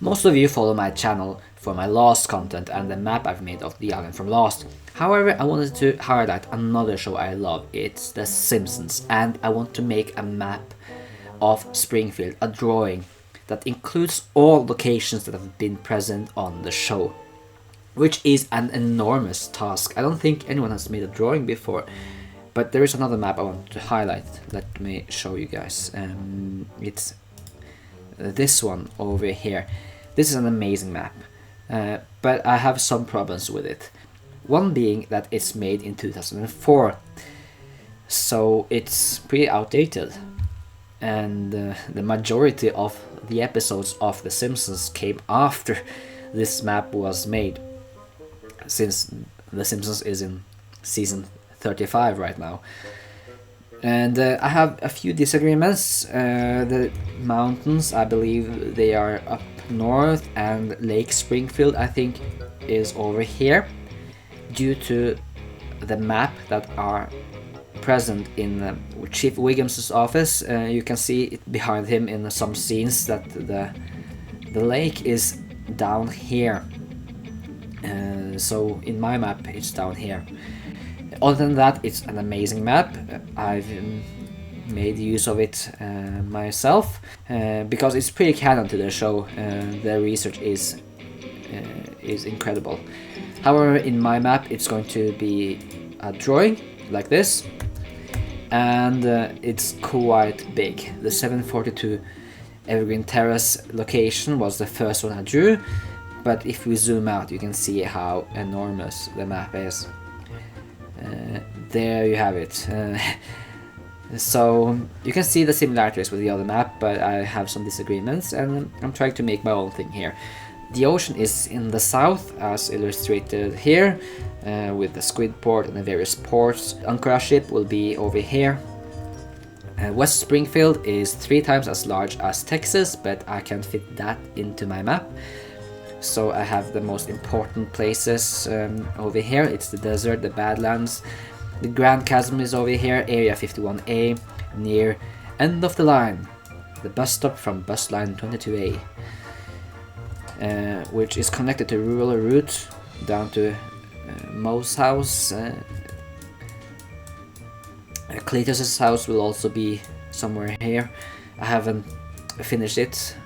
Most of you follow my channel for my Lost content and the map I've made of the island from Lost. However, I wanted to highlight another show I love, it's The Simpsons, and I want to make a map of Springfield, a drawing that includes all locations that have been present on the show, which is an enormous task. I don't think anyone has made a drawing before, but there is another map I want to highlight. Let me show you guys. It's this one over here. This is an amazing map, but I have some problems with it. One being that it's made in 2004, so it's pretty outdated, and the majority of the episodes of The Simpsons came after this map was made, since The Simpsons is in season 35 right now. And I have a few disagreements. The mountains, I believe they are up north, and Lake Springfield, I think, is over here, due to the map that are present in Chief Wiggum's office. You can see it behind him in some scenes that the lake is down here. So in my map it's down here. Other than that, it's an amazing map. I've made use of it myself because it's pretty canon to the show. The research is incredible. However, in my map it's going to be a drawing like this, and it's quite big. The 742 Evergreen Terrace location was the first one I drew, but if we zoom out you can see how enormous the map is. There you have it. So you can see the similarities with the other map, but I have some disagreements, and I'm trying to make my own thing here. The ocean is in the south, as illustrated here, with the squid port and the various ports. Anchorage ship will be over here. West Springfield is 3 times as large as Texas, but I can't fit that into my map. So I have the most important places over here. It's the desert, the Badlands. The Grand Chasm is over here, Area 51A, near End of the Line, the bus stop from bus line 22A, which is connected to rural route down to Moe's house. Cletus's house will also be somewhere here. I haven't finished it.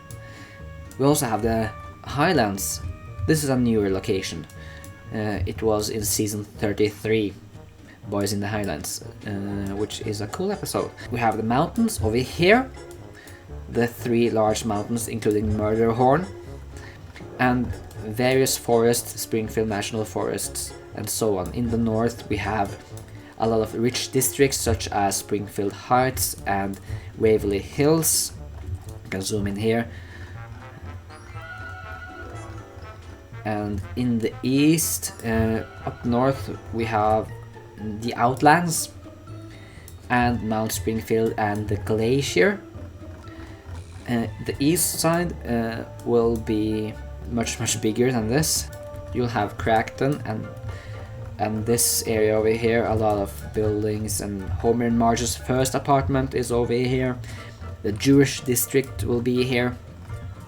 We also have the Highlands. This is a newer location. It was in season 33, Boys in the Highlands, which is a cool episode. We have the mountains over here, the 3 large mountains including Murder Horn, and various forests, Springfield National Forests, and so on. In the north we have a lot of rich districts such as Springfield Heights and Waverly Hills. You can zoom in here. And in the east, up north, we have the Outlands and Mount Springfield and the Glacier. The east side will be much bigger than this. You'll have Crackton and this area over here, a lot of buildings, and Homer and Marge's first apartment is over here. The Jewish district will be here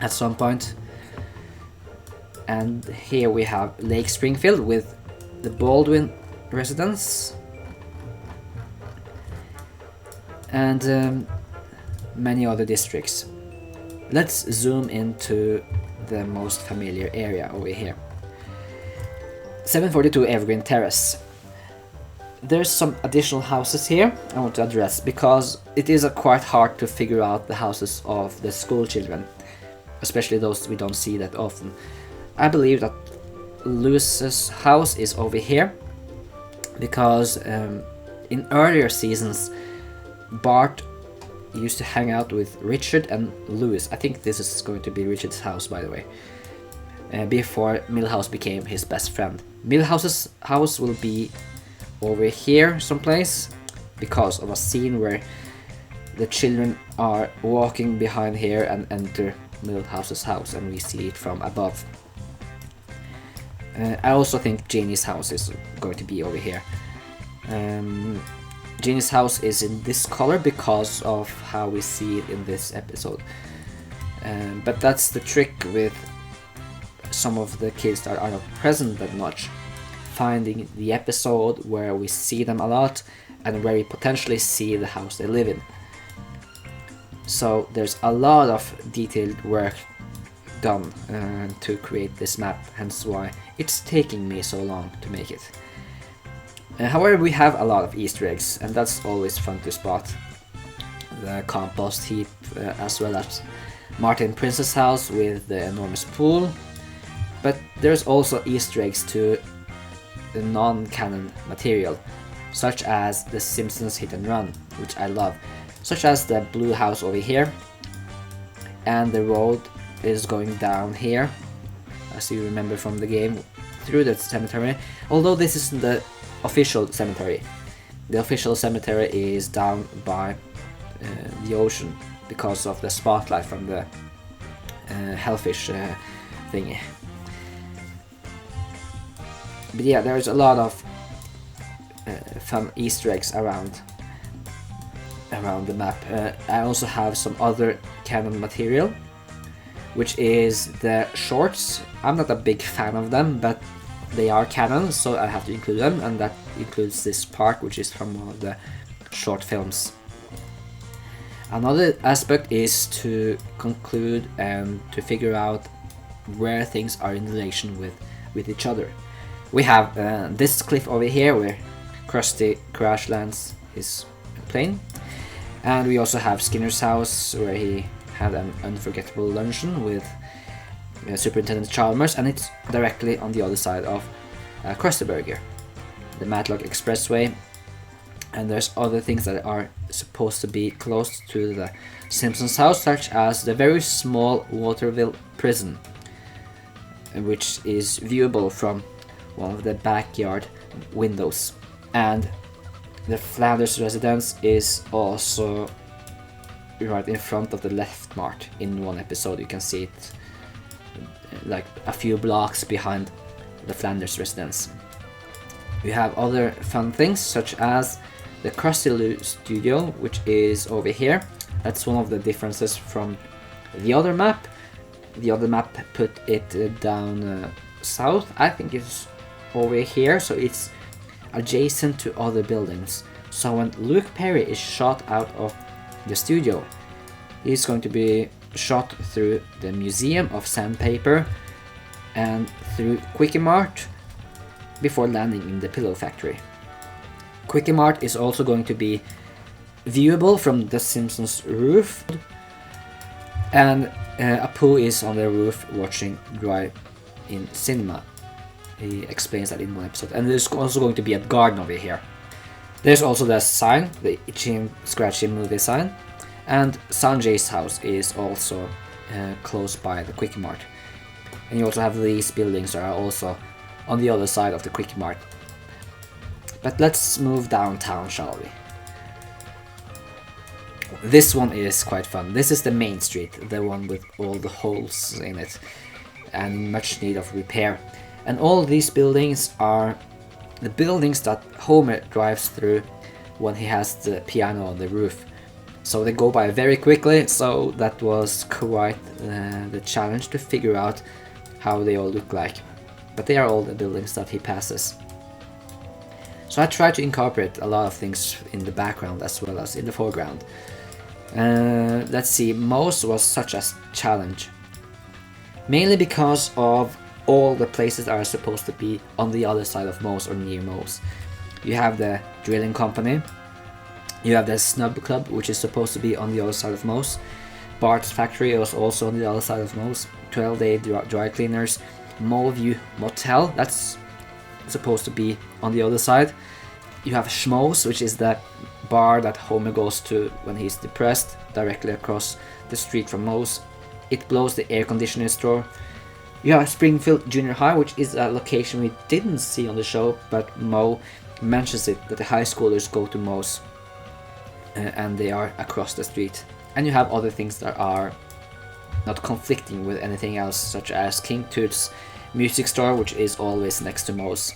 at some point. And here we have Lake Springfield with the Baldwin residence, and many other districts. Let's zoom into the most familiar area over here. 742 Evergreen Terrace. There's some additional houses here I want to address, because it is quite hard to figure out the houses of the school children, especially those we don't see that often. I believe that Lewis's house is over here, because in earlier seasons Bart used to hang out with Richard and Lewis. I think this is going to be Richard's house, by the way, before Milhouse became his best friend. Milhouse's house will be over here someplace, because of a scene where the children are walking behind here and enter Milhouse's house, and we see it from above. I also think Janie's house is going to be over here. Janie's house is in this color because of how we see it in this episode. But that's the trick with some of the kids that are not present that much, finding the episode where we see them a lot and where we potentially see the house they live in. So there's a lot of detailed work done to create this map, hence why it's taking me so long to make it. However, we have a lot of Easter eggs, and that's always fun to spot. The compost heap, as well as Martin Prince's house with the enormous pool. But there's also Easter eggs to the non-canon material, such as the Simpsons hit and run, which I love, such as the blue house over here, and the road is going down here, as you remember from the game, through the cemetery, although this isn't the official cemetery. The official cemetery is down by the ocean because of the spotlight from the hellfish thingy. But yeah, there's a lot of fun Easter eggs around the map. I also have some other canon material, which is the shorts. I'm not a big fan of them, but they are canon, so I have to include them, and that includes this part, which is from one of the short films. Another aspect is to conclude and to figure out where things are in relation with each other. We have this cliff over here where Krusty crash lands his plane, and we also have Skinner's house where he had an unforgettable luncheon with Superintendent Chalmers, and it's directly on the other side of Krusty Burger, the Matlock Expressway. And there's other things that are supposed to be close to the Simpsons house, such as the very small Waterville prison, which is viewable from one of the backyard windows. And the Flanders residence is also right in front of the Left Mart. In one episode you can see it like a few blocks behind the Flanders residence. We have other fun things, such as the Krusty Lou studio, which is over here. That's one of the differences from the other map. The other map put it down south. I think it's over here, so it's adjacent to other buildings. So when Luke Perry is shot out of the studio, he's going to be shot through the Museum of Sandpaper and through Quickie Mart before landing in the Pillow Factory. Quickie Mart is also going to be viewable from the Simpsons roof, and Apu is on the roof watching drive-in cinema. He explains that in one episode. And there's also going to be a garden over here. There's also the sign, the Itchy Scratchy movie sign, and Sanjay's house is also close by the Quickie Mart. And you also have these buildings that are also on the other side of the Quickie Mart. But let's move downtown, shall we? This one is quite fun. This is the main street, the one with all the holes in it and much need of repair. And all these buildings are the buildings that Homer drives through when he has the piano on the roof. So they go by very quickly, so that was quite the challenge to figure out how they all look like. But they are all the buildings that he passes. So I tried to incorporate a lot of things in the background as well as in the foreground. Let's see, Moe's was such a challenge. Mainly because of all the places that are supposed to be on the other side of Moe's or near Moe's. You have the drilling company, you have the Snub Club, which is supposed to be on the other side of Moe's. Bart's factory is also on the other side of Moe's. 12-day dry cleaners, Moeview Motel, that's supposed to be on the other side. You have Schmoes, which is the bar that Homer goes to when he's depressed, directly across the street from Moe's. It Blows, the air conditioning store. You have Springfield Junior High, which is a location we didn't see on the show, but Moe mentions it, that the high schoolers go to Moe's and they are across the street. And you have other things that are not conflicting with anything else, such as King Tut's music store, which is always next to Moe's.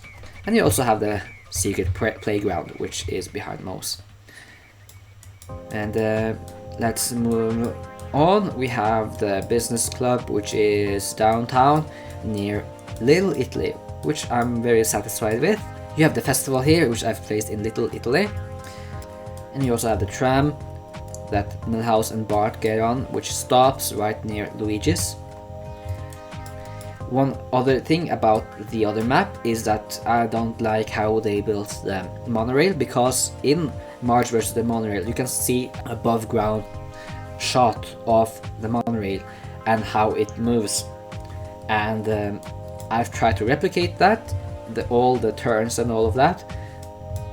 And you also have the secret playground, which is behind Moe's. And let's move on. We have the business club, which is downtown, near Little Italy, which I'm very satisfied with. You have the festival here, which I've placed in Little Italy. And you also have the tram that Milhouse and Bart get on, which stops right near Luigi's. One other thing about the other map is that I don't like how they built the monorail, because in Marge vs. the Monorail you can see above ground shot of the monorail and how it moves, and I've tried to replicate that, all the turns and all of that,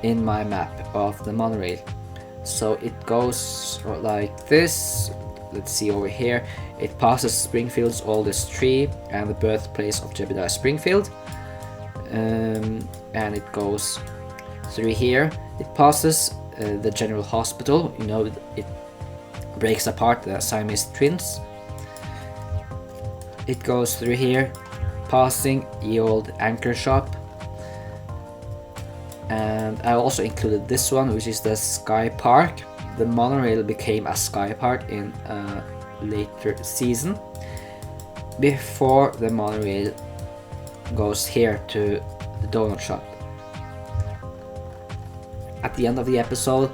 in my map of the monorail. So it goes like this. Let's see over here. It passes Springfield's oldest tree and the birthplace of Jebediah Springfield, and it goes through here. It passes the General Hospital. You know, it breaks apart the Siamese twins. It goes through here, passing the old anchor shop. And I also included this one, which is the Sky Park. The monorail became a Sky Park in a later season, before the monorail goes here to the donut shop. At the end of the episode,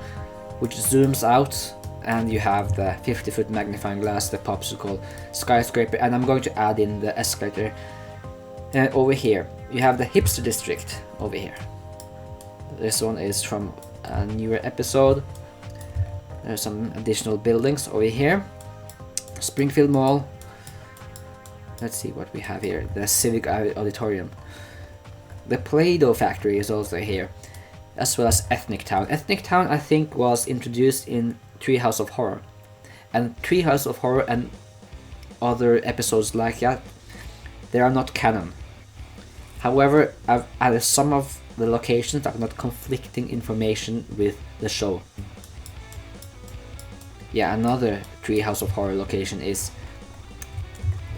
which zooms out, and you have the 50-foot magnifying glass, the popsicle skyscraper, and I'm going to add in the escalator. Over here, you have the hipster district over here. This one is from a newer episode. There's some additional buildings over here. Springfield Mall. Let's see what we have here. The Civic Auditorium. The Play-Doh factory is also here, as well as Ethnic Town. Ethnic Town, I think, was introduced in Treehouse of Horror. And Treehouse of Horror and other episodes like that, they are not canon. However, I've added some of the locations that are not conflicting information with the show. Yeah, another Treehouse of Horror location is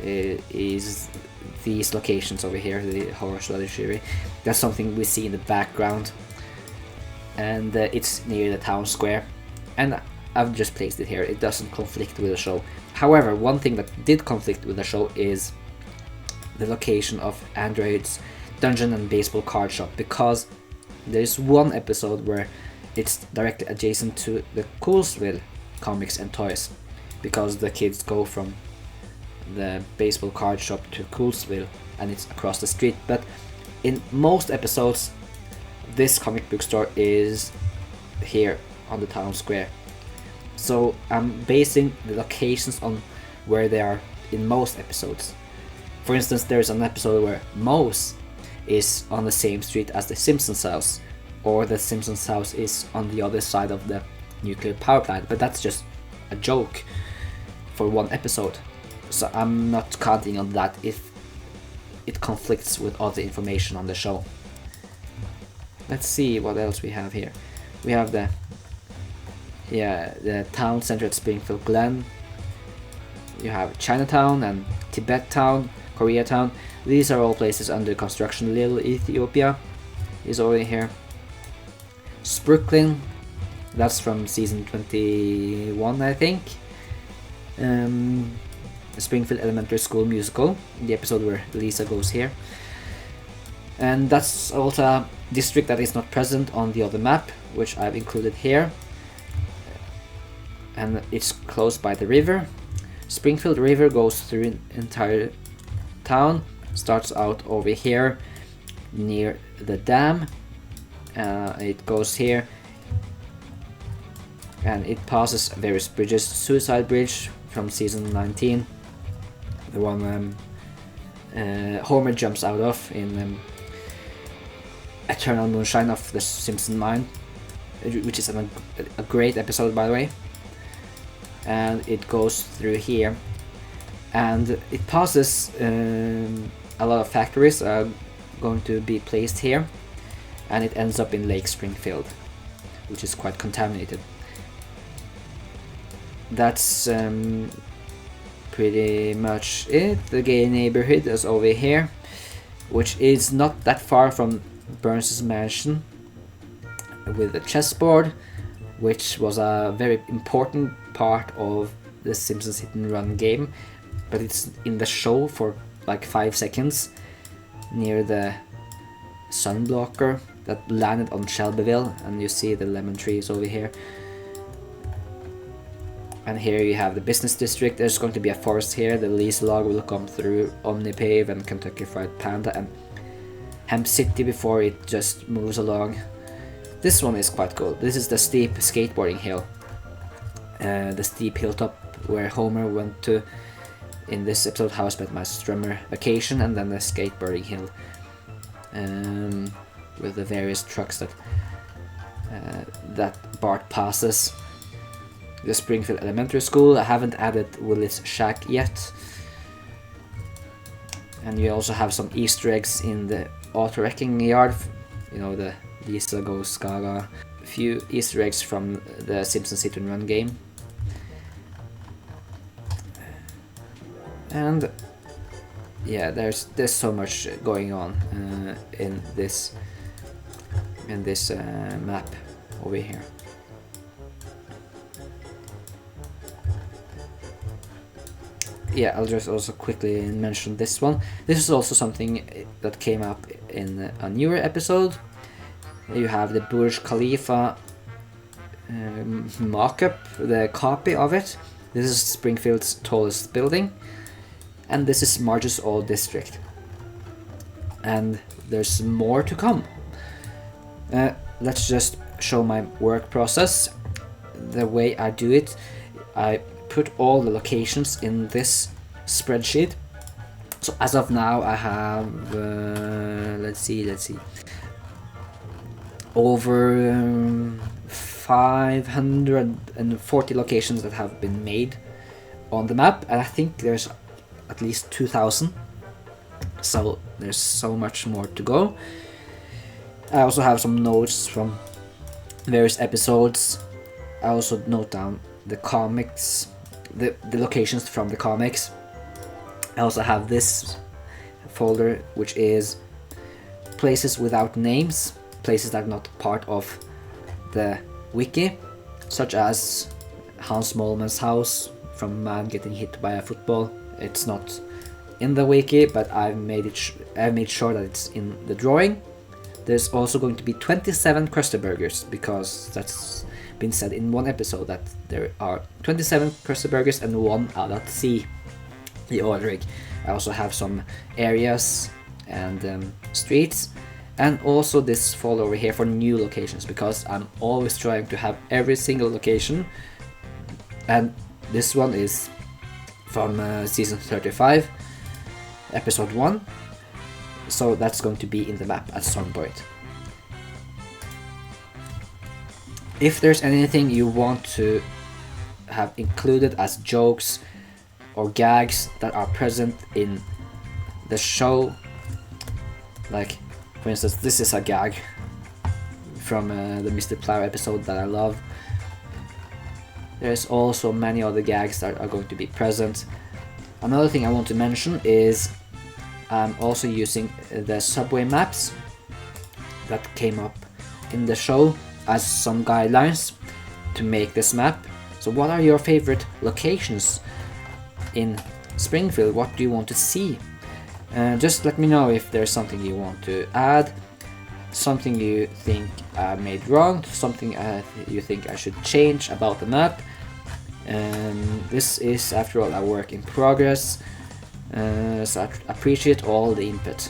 these locations over here, the Horror Strategy. That's something we see in the background, and it's near the town square, and I've just placed it here. It doesn't conflict with the show. However, one thing that did conflict with the show is the location of Android's dungeon and baseball card shop, because there's one episode where it's directly adjacent to the Coolsville comics and toys, because the kids go from the baseball card shop to Coolsville and it's across the street. But in most episodes, this comic book store is here on the town square. So I'm basing the locations on where they are in most episodes. For instance, there's an episode where Moe's is on the same street as the Simpsons house, or the Simpsons house is on the other side of the nuclear power plant, but that's just a joke for one episode. So I'm not counting on that if it conflicts with other information on the show. Let's see what else we have here. We have the town center at Springfield Glen. You have Chinatown and Tibet Town, Koreatown. These are all places under construction. Little Ethiopia is over here. Brooklyn, that's from season 21, I think. Springfield Elementary School musical, the episode where Lisa goes here. And that's also a district that is not present on the other map, which I've included here. And it's close by the river. Springfield River goes through an entire town, starts out over here near the dam. It goes here and it passes various bridges. Suicide Bridge from season 19, the one Homer jumps out of in Eternal Moonshine of the Simpsons Mine, which is a great episode, by the way. And it goes through here, and it passes a lot of factories are going to be placed here, and it ends up in Lake Springfield, which is quite contaminated. That's pretty much it. The gay neighborhood is over here, which is not that far from Burns' mansion with the chessboard, which was a very important part of the Simpsons Hit and Run game, but it's in the show for like 5 seconds near the sun blocker that landed on Shelbyville, and you see the lemon trees over here. And here you have the business district. There's going to be a forest here. The lease log will come through Omnipave and Kentucky Fried Panda and Hemp City before it just moves along. This one is quite cool. This is the steep skateboarding hill. The steep hilltop where Homer went to in this episode, how I spent my summer vacation, and then the skateboarding hill with the various trucks that Bart passes. The Springfield Elementary School. I haven't added Willie's shack yet. And you also have some Easter eggs in the auto wrecking yard. You know, the Lisa Goes Gaga. A few Easter eggs from the Simpsons Hit and Run game. And yeah, there's so much going on in this map over here. Yeah, I'll just also quickly mention this one. This is also something that came up in a newer episode. You have the Burj Khalifa mock-up, the copy of it. This is Springfield's tallest building. And this is Marge's old district. And there's more to come. Let's just show my work process. The way I do it, I put all the locations in this spreadsheet. So as of now I have let's see over 540 locations that have been made on the map, and I think there's at least 2,000, so there's so much more to go. I also have some notes from various episodes. I also note down the comics, the locations from the comics. I also have this folder, which is places without names, places that are not part of the wiki, such as Hans Moleman's house from a man getting hit by a football. It's not in the wiki, but I've made sure that it's in the drawing. There's also going to be 27 Krusty Burgers, because that's been said in one episode that there are 27 Krusty Burgers and one out at sea, the ordering. I also have some areas and streets, and also this folder over here for new locations, because I'm always trying to have every single location. And this one is from season 35, episode 1, so that's going to be in the map at some point. If there's anything you want to have included as jokes or gags that are present in the show, like for instance this is a gag from the Mr. Plow episode that I love. There's also many other gags that are going to be present. Another thing I want to mention is I'm also using the subway maps that came up in the show as some guidelines to make this map. So what are your favorite locations in Springfield? What do you want to see? Just let me know if there's something you want to add, something you think I made wrong, something you think I should change about the map. This is, after all, a work in progress, so I appreciate all the input.